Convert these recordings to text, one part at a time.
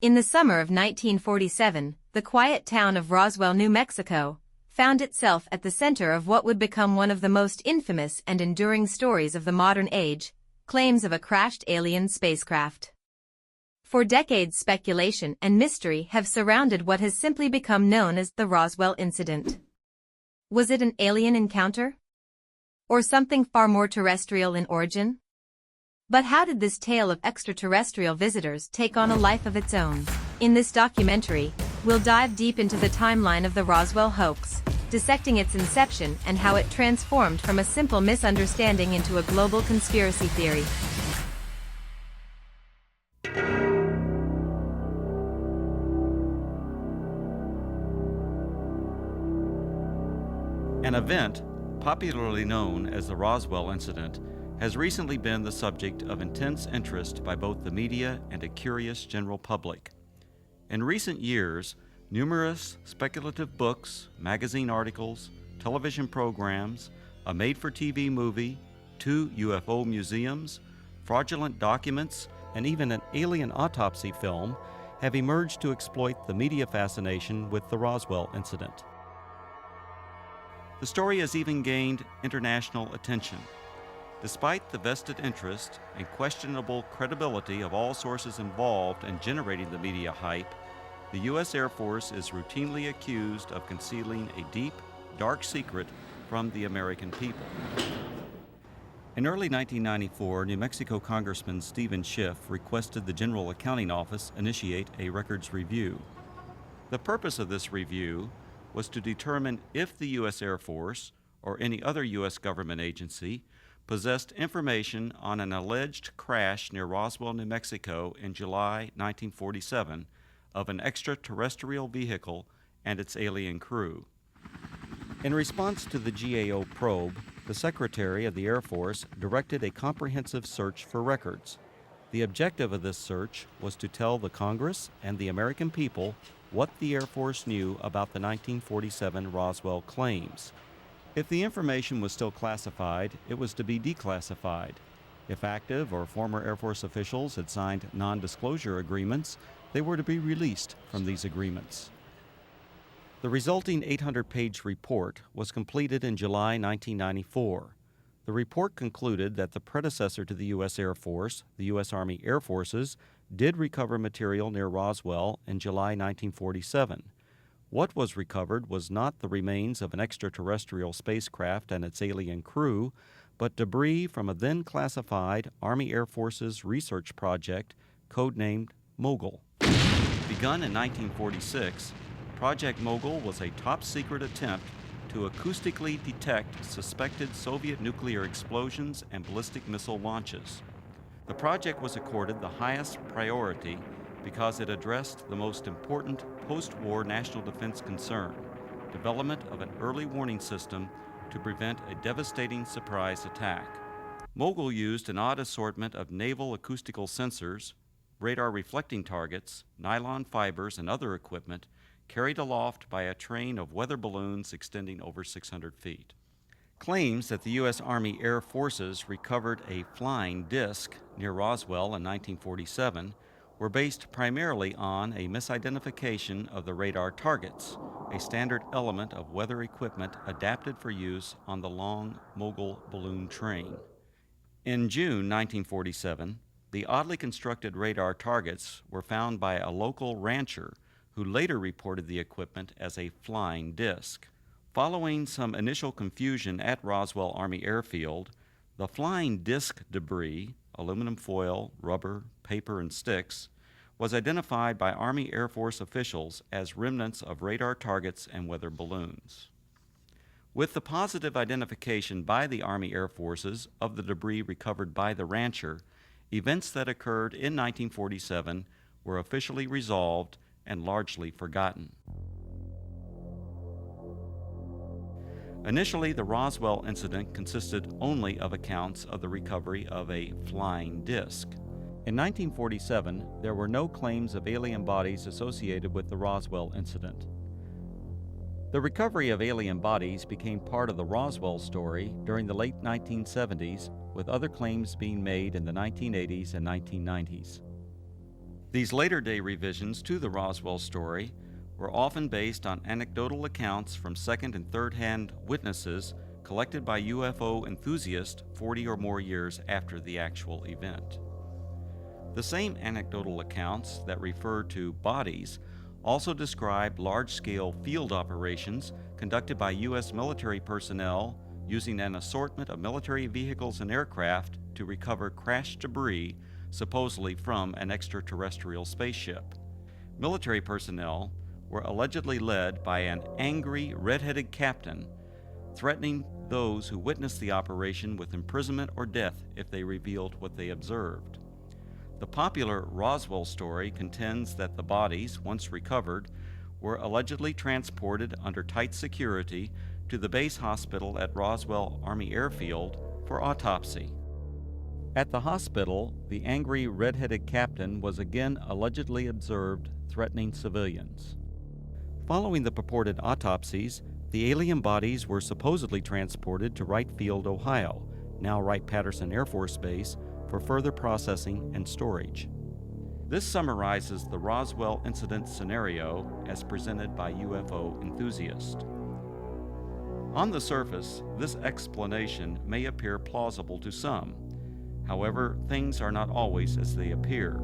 In the summer of 1947, the quiet town of Roswell, New Mexico, found itself at the center of what would become one of the most infamous and enduring stories of the modern age, claims of a crashed alien spacecraft. For decades, speculation and mystery have surrounded what has simply become known as the Roswell Incident. Was it an alien encounter? Or something far more terrestrial in origin? But how did this tale of extraterrestrial visitors take on a life of its own? In this documentary, we'll dive deep into the timeline of the Roswell hoax, dissecting its inception and how it transformed from a simple misunderstanding into a global conspiracy theory. An event, popularly known as the Roswell Incident, has recently been the subject of intense interest by both the media and a curious general public. In recent years, numerous speculative books, magazine articles, television programs, a made-for-TV movie, 2 UFO museums, fraudulent documents, and even an alien autopsy film have emerged to exploit the media fascination with the Roswell incident. The story has even gained international attention. Despite the vested interest and questionable credibility of all sources involved in generating the media hype, the U.S. Air Force is routinely accused of concealing a deep, dark secret from the American people. In early 1994, New Mexico Congressman Stephen Schiff requested the General Accounting Office initiate a records review. The purpose of this review was to determine if the U.S. Air Force or any other U.S. government agency possessed information on an alleged crash near Roswell, New Mexico in July 1947 of an extraterrestrial vehicle and its alien crew. In response to the GAO probe, the Secretary of the Air Force directed a comprehensive search for records. The objective of this search was to tell the Congress and the American people what the Air Force knew about the 1947 Roswell claims. If the information was still classified, it was to be declassified. If active or former Air Force officials had signed non-disclosure agreements, they were to be released from these agreements. The resulting 800-page report was completed in July 1994. The report concluded that the predecessor to the U.S. Air Force, the U.S. Army Air Forces, did recover material near Roswell in July 1947. What was recovered was not the remains of an extraterrestrial spacecraft and its alien crew, but debris from a then-classified Army Air Forces research project codenamed Mogul. Begun in 1946, Project Mogul was a top-secret attempt to acoustically detect suspected Soviet nuclear explosions and ballistic missile launches. The project was accorded the highest priority because it addressed the most important post-war national defense concern, development of an early warning system to prevent a devastating surprise attack. Mogul used an odd assortment of naval acoustical sensors, radar reflecting targets, nylon fibers, and other equipment carried aloft by a train of weather balloons extending over 600 feet. Claims that the U.S. Army Air Forces recovered a flying disc near Roswell in 1947 were based primarily on a misidentification of the radar targets, a standard element of weather equipment adapted for use on the long Mogul balloon train. In June 1947, the oddly constructed radar targets were found by a local rancher who later reported the equipment as a flying disc. Following some initial confusion at Roswell Army Airfield, the flying disc debris, aluminum foil, rubber, paper, and sticks, was identified by Army Air Force officials as remnants of radar targets and weather balloons. With the positive identification by the Army Air Forces of the debris recovered by the rancher, events that occurred in 1947 were officially resolved and largely forgotten. Initially, the Roswell incident consisted only of accounts of the recovery of a flying disc. In 1947, there were no claims of alien bodies associated with the Roswell incident. The recovery of alien bodies became part of the Roswell story during the late 1970s, with other claims being made in the 1980s and 1990s. These later-day revisions to the Roswell story were often based on anecdotal accounts from second- and third-hand witnesses collected by UFO enthusiasts 40 or more years after the actual event. The same anecdotal accounts that refer to bodies also describe large-scale field operations conducted by U.S. military personnel using an assortment of military vehicles and aircraft to recover crashed debris, supposedly from an extraterrestrial spaceship. Military personnel were allegedly led by an angry, red-headed captain, threatening those who witnessed the operation with imprisonment or death if they revealed what they observed. The popular Roswell story contends that the bodies, once recovered, were allegedly transported under tight security to the base hospital at Roswell Army Airfield for autopsy. At the hospital, the angry red-headed captain was again allegedly observed threatening civilians. Following the purported autopsies, the alien bodies were supposedly transported to Wright Field, Ohio, now Wright-Patterson Air Force Base, for further processing and storage. This summarizes the Roswell incident scenario as presented by UFO enthusiasts. On the surface, this explanation may appear plausible to some. However, things are not always as they appear.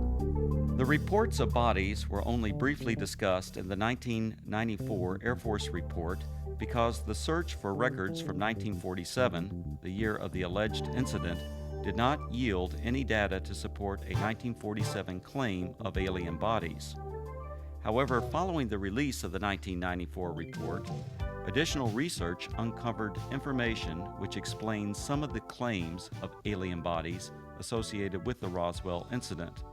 The reports of bodies were only briefly discussed in the 1994 Air Force report because the search for records from 1947, the year of the alleged incident, did not yield any data to support a 1947 claim of alien bodies. However, following the release of the 1994 report, additional research uncovered information which explains some of the claims of alien bodies associated with the Roswell incident.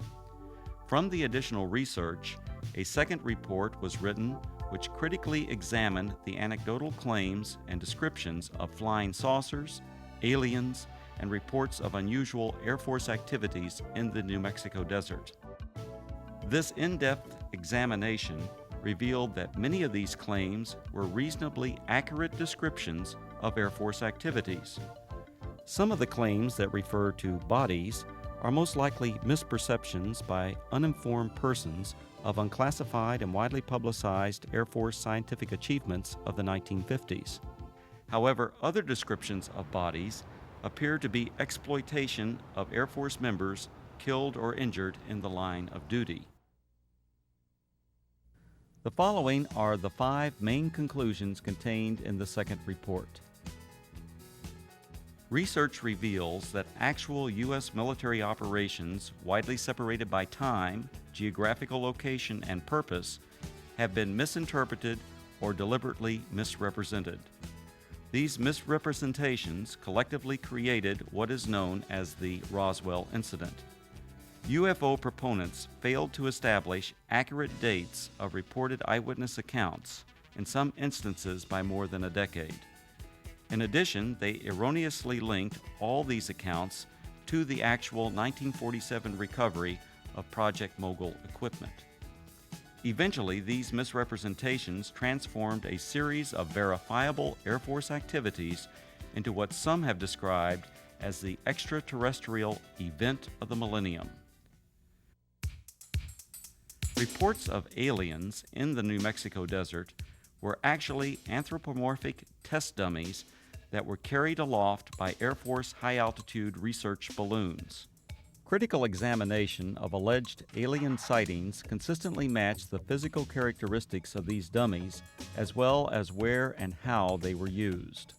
From the additional research, a second report was written which critically examined the anecdotal claims and descriptions of flying saucers, aliens, and reports of unusual Air Force activities in the New Mexico desert. This in-depth examination revealed that many of these claims were reasonably accurate descriptions of Air Force activities. Some of the claims that refer to bodies are most likely misperceptions by uninformed persons of unclassified and widely publicized Air Force scientific achievements of the 1950s. However, other descriptions of bodies appear to be exploitation of Air Force members killed or injured in the line of duty. The following are the 5 main conclusions contained in the second report. Research reveals that actual U.S. military operations, widely separated by time, geographical location, and purpose, have been misinterpreted or deliberately misrepresented. These misrepresentations collectively created what is known as the Roswell incident. UFO proponents failed to establish accurate dates of reported eyewitness accounts, in some instances by more than a decade. In addition, they erroneously linked all these accounts to the actual 1947 recovery of Project Mogul equipment. Eventually, these misrepresentations transformed a series of verifiable Air Force activities into what some have described as the extraterrestrial event of the millennium. Reports of aliens in the New Mexico desert were actually anthropomorphic test dummies that were carried aloft by Air Force high-altitude research balloons. Critical examination of alleged alien sightings consistently matched the physical characteristics of these dummies, as well as where and how they were used.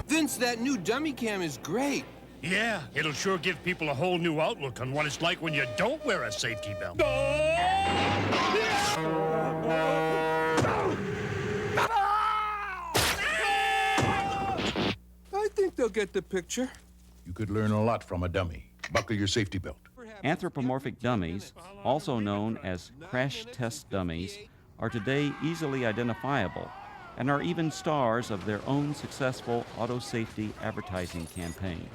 Vince, that new dummy cam is great. Yeah, it'll sure give people a whole new outlook on what it's like when you don't wear a safety belt. I think they'll get the picture. You could learn a lot from a dummy. Buckle your safety belt. Anthropomorphic dummies, also known as crash test dummies, are today easily identifiable and are even stars of their own successful auto safety advertising campaign.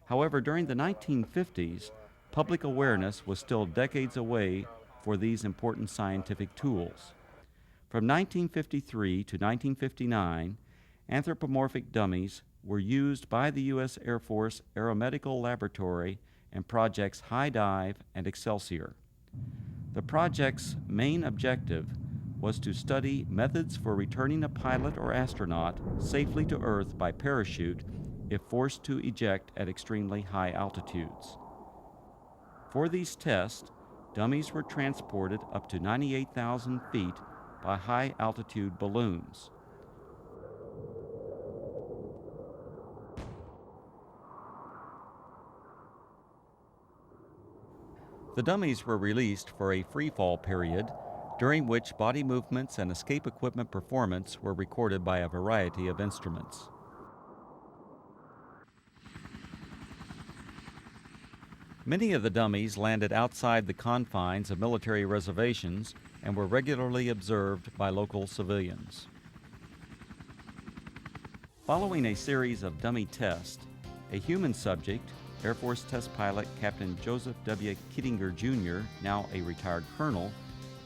However, during the 1950s, public awareness was still decades away for these important scientific tools. From 1953 to 1959, anthropomorphic dummies were used by the U.S. Air Force Aeromedical Laboratory and projects High Dive and Excelsior. The project's main objective was to study methods for returning a pilot or astronaut safely to Earth by parachute if forced to eject at extremely high altitudes. For these tests, dummies were transported up to 98,000 feet by high-altitude balloons. The dummies were released for a free-fall period, during which body movements and escape equipment performance were recorded by a variety of instruments. Many of the dummies landed outside the confines of military reservations and were regularly observed by local civilians. Following a series of dummy tests, a human subject, Air Force test pilot Captain Joseph W. Kittinger Jr., now a retired colonel,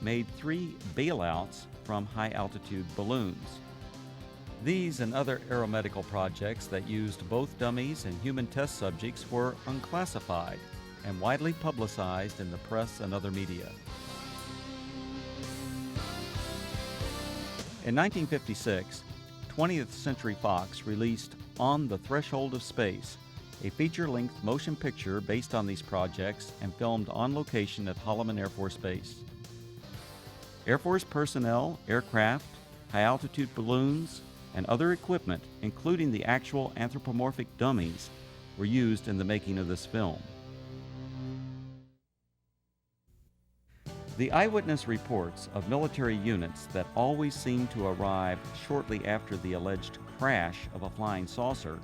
made 3 bailouts from high-altitude balloons. These and other aeromedical projects that used both dummies and human test subjects were unclassified and widely publicized in the press and other media. In 1956, 20th Century Fox released On the Threshold of Space, a feature-length motion picture based on these projects and filmed on location at Holloman Air Force Base. Air Force personnel, aircraft, high-altitude balloons, and other equipment, including the actual anthropomorphic dummies, were used in the making of this film. The eyewitness reports of military units that always seemed to arrive shortly after the alleged crash of a flying saucer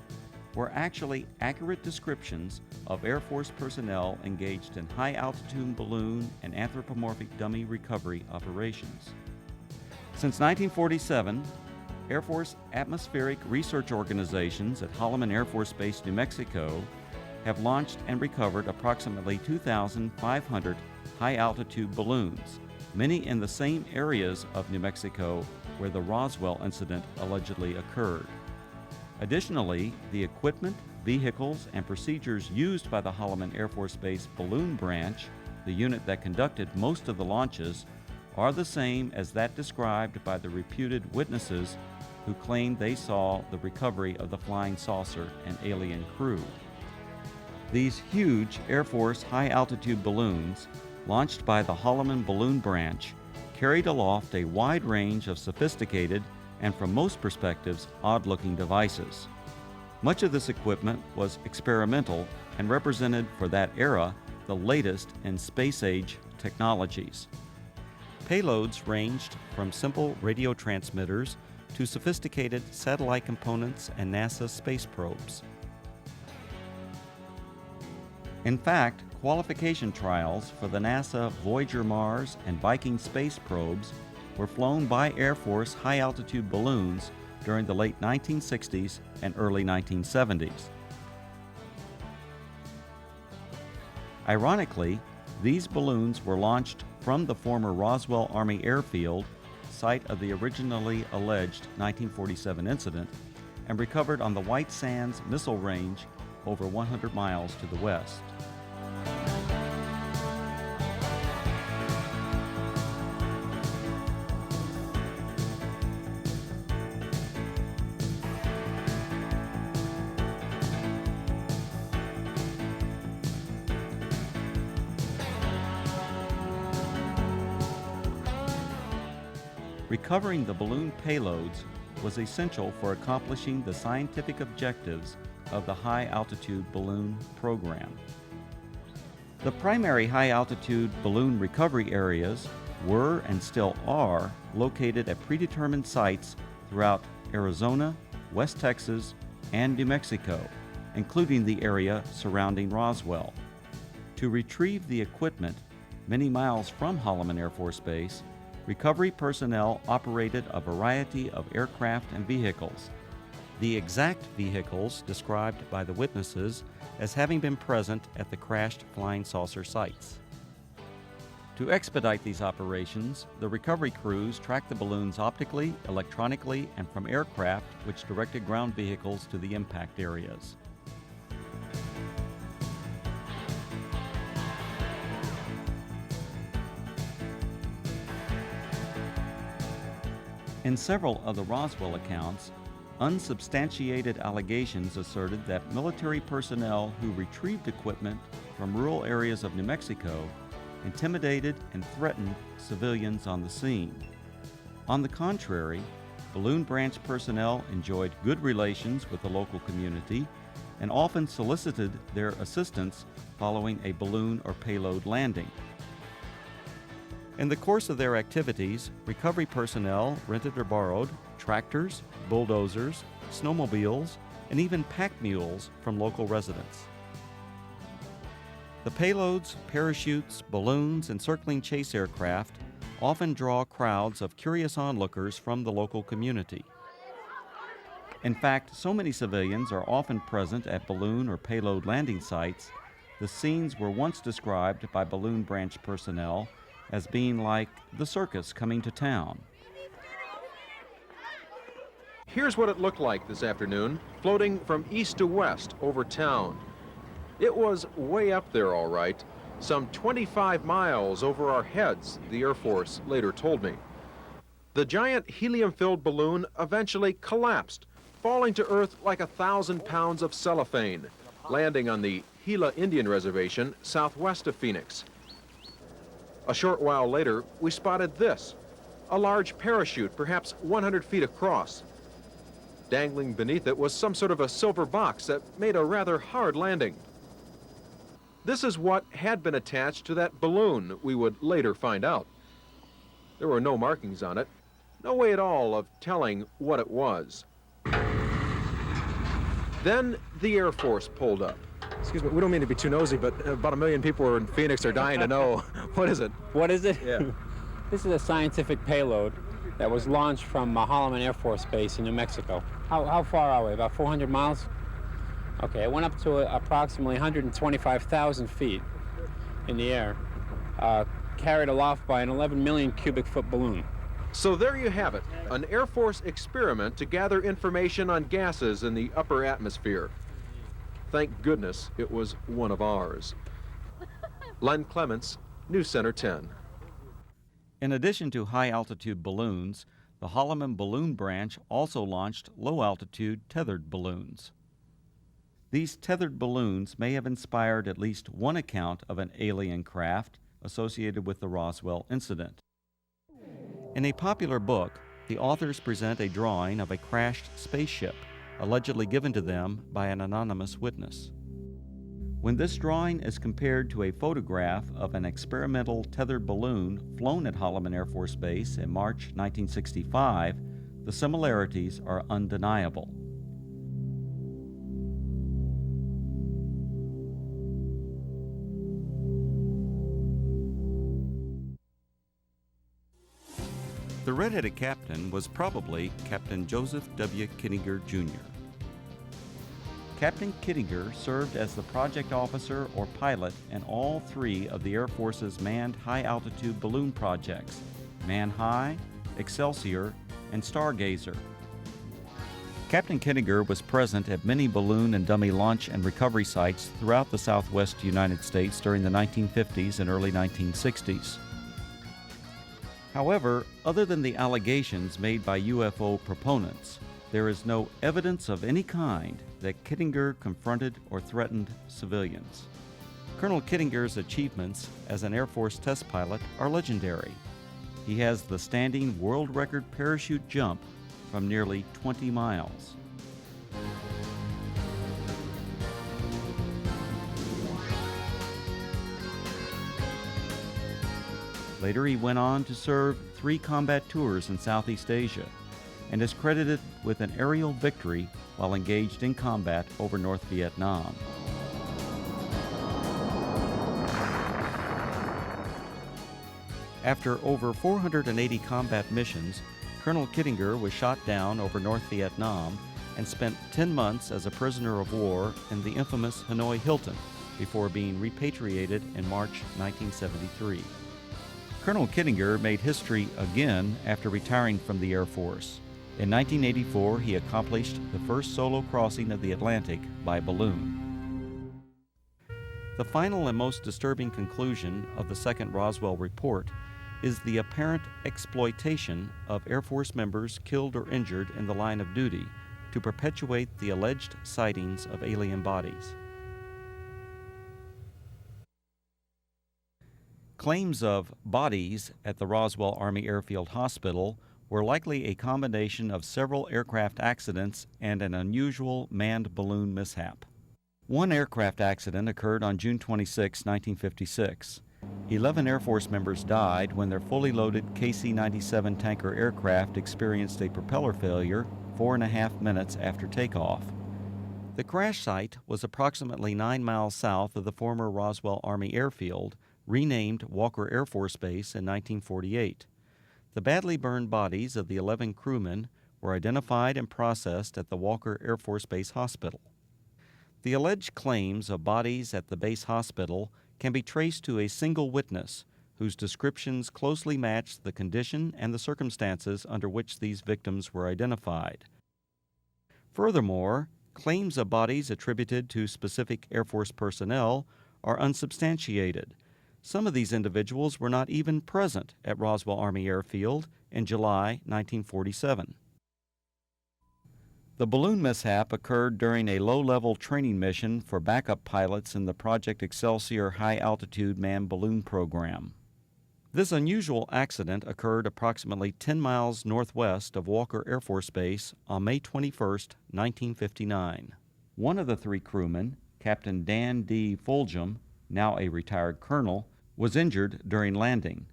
were actually accurate descriptions of Air Force personnel engaged in high-altitude balloon and anthropomorphic dummy recovery operations. Since 1947, Air Force atmospheric research organizations at Holloman Air Force Base, New Mexico, have launched and recovered approximately 2,500 high-altitude balloons, many in the same areas of New Mexico where the Roswell incident allegedly occurred. Additionally, the equipment, vehicles, and procedures used by the Holloman Air Force Base Balloon Branch, the unit that conducted most of the launches, are the same as that described by the reputed witnesses who claimed they saw the recovery of the flying saucer and alien crew. These huge Air Force high-altitude balloons, launched by the Holloman Balloon Branch, carried aloft a wide range of sophisticated and, from most perspectives, odd-looking devices. Much of this equipment was experimental and represented, for that era, the latest in space-age technologies. Payloads ranged from simple radio transmitters to sophisticated satellite components and NASA space probes. In fact, qualification trials for the NASA Voyager Mars and Viking space probes were flown by Air Force high-altitude balloons during the late 1960s and early 1970s. Ironically, these balloons were launched from the former Roswell Army Airfield, site of the originally alleged 1947 incident, and recovered on the White Sands Missile Range over 100 miles to the west. Recovering the balloon payloads was essential for accomplishing the scientific objectives of the high-altitude balloon program. The primary high-altitude balloon recovery areas were and still are located at predetermined sites throughout Arizona, West Texas, and New Mexico, including the area surrounding Roswell. To retrieve the equipment many miles from Holloman Air Force Base, recovery personnel operated a variety of aircraft and vehicles. The exact vehicles described by the witnesses as having been present at the crashed flying saucer sites. To expedite these operations, the recovery crews tracked the balloons optically, electronically, and from aircraft which directed ground vehicles to the impact areas. In several of the Roswell accounts, unsubstantiated allegations asserted that military personnel who retrieved equipment from rural areas of New Mexico intimidated and threatened civilians on the scene. On the contrary, balloon branch personnel enjoyed good relations with the local community and often solicited their assistance following a balloon or payload landing. In the course of their activities, recovery personnel rented or borrowed tractors, bulldozers, snowmobiles, and even pack mules from local residents. The payloads, parachutes, balloons, and circling chase aircraft often draw crowds of curious onlookers from the local community. In fact, so many civilians are often present at balloon or payload landing sites, the scenes were once described by balloon branch personnel as being like the circus coming to town. Here's what it looked like this afternoon, floating from east to west over town. It was way up there, all right, some 25 miles over our heads, the Air Force later told me. The giant helium-filled balloon eventually collapsed, falling to earth like 1,000 pounds of cellophane, landing on the Gila Indian Reservation southwest of Phoenix. A short while later, we spotted this, a large parachute, perhaps 100 feet across. Dangling beneath it was some sort of a silver box that made a rather hard landing. This is what had been attached to that balloon, we would later find out. There were no markings on it, no way at all of telling what it was. Then the Air Force pulled up. Excuse me, we don't mean to be too nosy, but about 1 million people in Phoenix are dying to know. What is it? What is it? Yeah. This is a scientific payload that was launched from Holloman Air Force Base in New Mexico. How far are we? About 400 miles? Okay, it went up to approximately 125,000 feet in the air, carried aloft by an 11 million cubic foot balloon. So there you have it, an Air Force experiment to gather information on gases in the upper atmosphere. Thank goodness it was one of ours. Len Clements, News Center 10. In addition to high-altitude balloons, the Holloman Balloon Branch also launched low-altitude tethered balloons. These tethered balloons may have inspired at least one account of an alien craft associated with the Roswell incident. In a popular book, the authors present a drawing of a crashed spaceship, allegedly given to them by an anonymous witness. When this drawing is compared to a photograph of an experimental tethered balloon flown at Holloman Air Force Base in March 1965, the similarities are undeniable. The red-headed captain was probably Captain Joseph W. Kittinger, Jr. Captain Kittinger served as the project officer or pilot in all three of the Air Force's manned high-altitude balloon projects, Man High, Excelsior, and Stargazer. Captain Kittinger was present at many balloon and dummy launch and recovery sites throughout the southwest United States during the 1950s and early 1960s. However, other than the allegations made by UFO proponents, there is no evidence of any kind that Kittinger confronted or threatened civilians. Colonel Kittinger's achievements as an Air Force test pilot are legendary. He has the standing world record parachute jump from nearly 20 miles. Later, he went on to serve 3 combat tours in Southeast Asia and is credited with an aerial victory while engaged in combat over North Vietnam. After over 480 combat missions, Colonel Kittinger was shot down over North Vietnam and spent 10 months as a prisoner of war in the infamous Hanoi Hilton before being repatriated in March 1973. Colonel Kittinger made history again after retiring from the Air Force. In 1984, he accomplished the first solo crossing of the Atlantic by balloon. The final and most disturbing conclusion of the second Roswell report is the apparent exploitation of Air Force members killed or injured in the line of duty to perpetuate the alleged sightings of alien bodies. Claims of bodies at the Roswell Army Airfield Hospital were likely a combination of several aircraft accidents and an unusual manned balloon mishap. One aircraft accident occurred on June 26, 1956. 11 Air Force members died when their fully loaded KC-97 tanker aircraft experienced a propeller failure 4.5 minutes after takeoff. The crash site was approximately 9 miles south of the former Roswell Army Airfield, renamed Walker Air Force Base in 1948. The badly burned bodies of the 11 crewmen were identified and processed at the Walker Air Force Base Hospital. The alleged claims of bodies at the base hospital can be traced to a single witness whose descriptions closely matched the condition and the circumstances under which these victims were identified. Furthermore, claims of bodies attributed to specific Air Force personnel are unsubstantiated. Some of these individuals were not even present at Roswell Army Airfield in July 1947. The balloon mishap occurred during a low-level training mission for backup pilots in the Project Excelsior high-altitude manned balloon program. This unusual accident occurred approximately 10 miles northwest of Walker Air Force Base on May 21, 1959. One of the three crewmen, Captain Dan D. Fulgham, now a retired colonel, was injured during landing.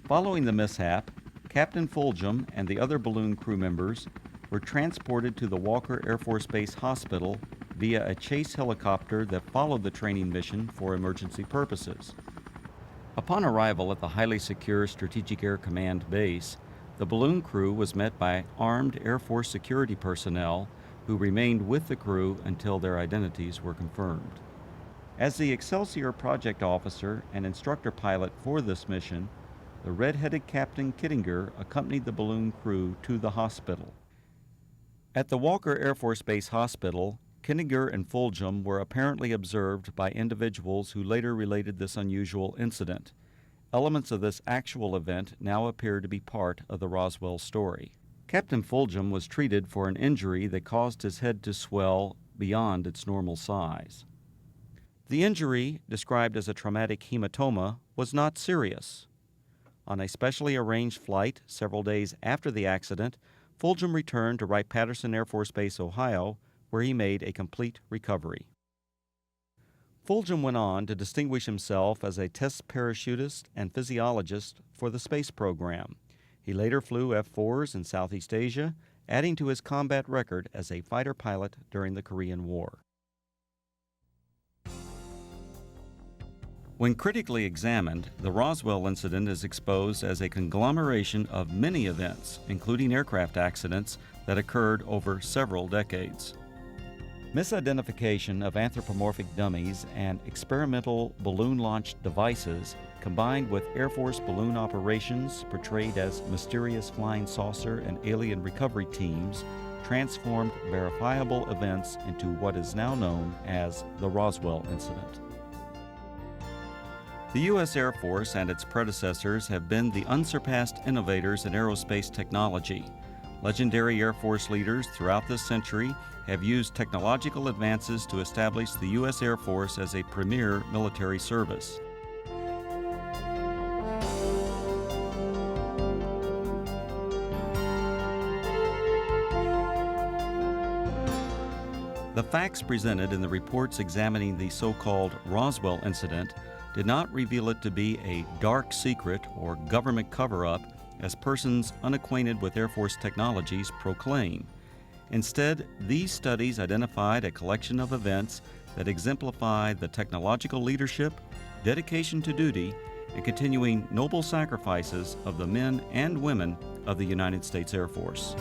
Following the mishap, Captain Fulgham and the other balloon crew members were transported to the Walker Air Force Base Hospital via a chase helicopter that followed the training mission for emergency purposes. Upon arrival at the highly secure Strategic Air Command base, the balloon crew was met by armed Air Force security personnel who remained with the crew until their identities were confirmed. As the Excelsior project officer and instructor pilot for this mission, the red-headed Captain Kittinger accompanied the balloon crew to the hospital. At the Walker Air Force Base Hospital, Kittinger and Fulgham were apparently observed by individuals who later related this unusual incident. Elements of this actual event now appear to be part of the Roswell story. Captain Fulgham was treated for an injury that caused his head to swell beyond its normal size. The injury, described as a traumatic hematoma, was not serious. On a specially arranged flight several days after the accident, Fulgham returned to Wright-Patterson Air Force Base, Ohio, where he made a complete recovery. Fulgham went on to distinguish himself as a test parachutist and physiologist for the space program. He later flew F-4s in Southeast Asia, adding to his combat record as a fighter pilot during the Korean War. When critically examined, the Roswell incident is exposed as a conglomeration of many events, including aircraft accidents, that occurred over several decades. Misidentification of anthropomorphic dummies and experimental balloon-launched devices, combined with Air Force balloon operations portrayed as mysterious flying saucer and alien recovery teams, transformed verifiable events into what is now known as the Roswell Incident. The U.S. Air Force and its predecessors have been the unsurpassed innovators in aerospace technology. Legendary Air Force leaders throughout this century have used technological advances to establish the U.S. Air Force as a premier military service. The facts presented in the reports examining the so-called Roswell incident did not reveal it to be a dark secret or government cover-up as persons unacquainted with Air Force technologies proclaim. Instead, these studies identified a collection of events that exemplify the technological leadership, dedication to duty, and continuing noble sacrifices of the men and women of the United States Air Force.